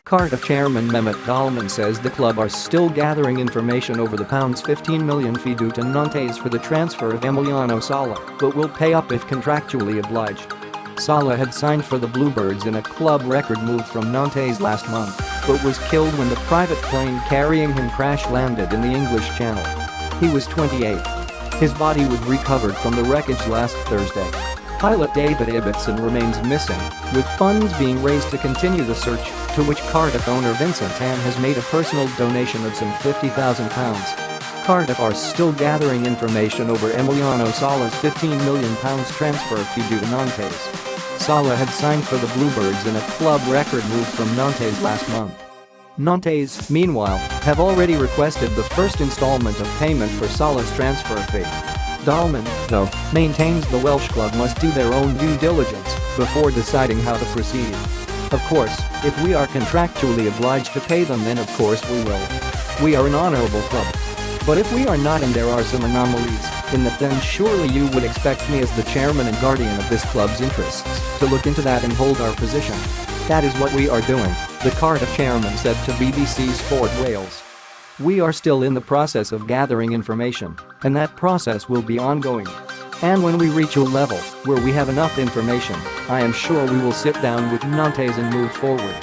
Cardiff chairman Mehmet Dalman says the club are still gathering information over the £15 million fee due to Nantes for the transfer of Emiliano Sala, but will pay up if contractually obliged. Sala had signed for the Bluebirds in a club record move from Nantes last month, but was killed when the private plane carrying him crash-landed in the English Channel. He was 28. His body was recovered from the wreckage last Thursday. Pilot David Ibbotson remains missing, with funds being raised to continue the search, to which Cardiff owner Vincent Tan has made a personal donation of some £50,000. Cardiff are still gathering information over Emiliano Sala's £15 million transfer fee due to Nantes. Sala had signed for the Bluebirds in a club record move from Nantes last month. Nantes, meanwhile, have already requested the first installment of payment for Sala's transfer fee. Dalman, though, maintains the Welsh club must do their own due diligence before deciding how to proceed. Of course, if we are contractually obliged to pay them, then of course we will. We are an honourable club. But if we are not and there are some anomalies in that, then surely you would expect me as the chairman and guardian of this club's interests to look into that and hold our position. That is what we are doing, the Cardiff chairman said to BBC Sport Wales. We are still in the process of gathering information, and that process will be ongoing. And when we reach a level where we have enough information, I am sure we will sit down with Nantes and move forward.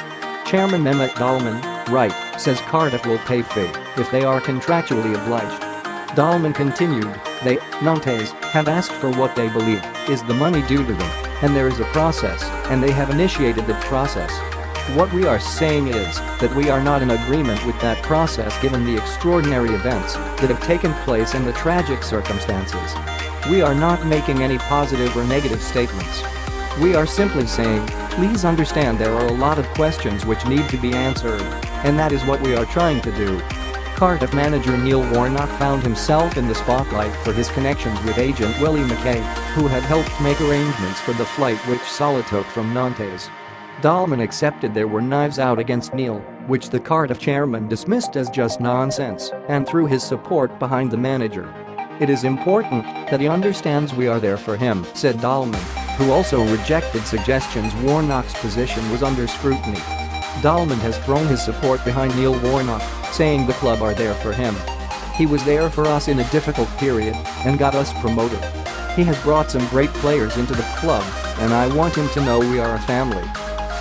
Chairman Mehmet Dalman, right, says Cardiff will pay fee if they are contractually obliged. Dalman continued, Nantes, have asked for what they believe is the money due to them, and there is a process, and they have initiated the process. What we are saying is that we are not in agreement with that process given the extraordinary events that have taken place and the tragic circumstances. We are not making any positive or negative statements. We are simply saying, please understand there are a lot of questions which need to be answered, and that is what we are trying to do. Cardiff manager Neil Warnock found himself in the spotlight for his connections with agent Willie McKay, who had helped make arrangements for the flight which Sala took from Nantes. Dalman accepted there were knives out against Neil, which the Cardiff chairman dismissed as just nonsense, and threw his support behind the manager. It is important that he understands we are there for him, said Dalman, who also rejected suggestions Warnock's position was under scrutiny. Dalman has thrown his support behind Neil Warnock, saying the club are there for him. He was there for us in a difficult period and got us promoted. He has brought some great players into the club, and I want him to know we are a family.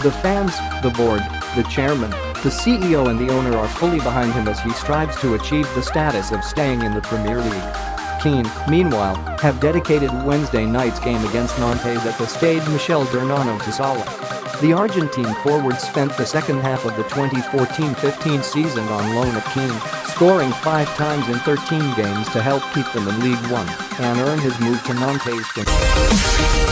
The fans, the board, the chairman, the CEO and the owner are fully behind him as he strives to achieve the status of staying in the Premier League. Keane, meanwhile, have dedicated Wednesday night's game against Nantes at the Stade Michel Dernano to Sala. The Argentine forward spent the second half of the 2014-15 season on loan at Keane, scoring 5 times in 13 games to help keep them in League One and earn his move to Nantes.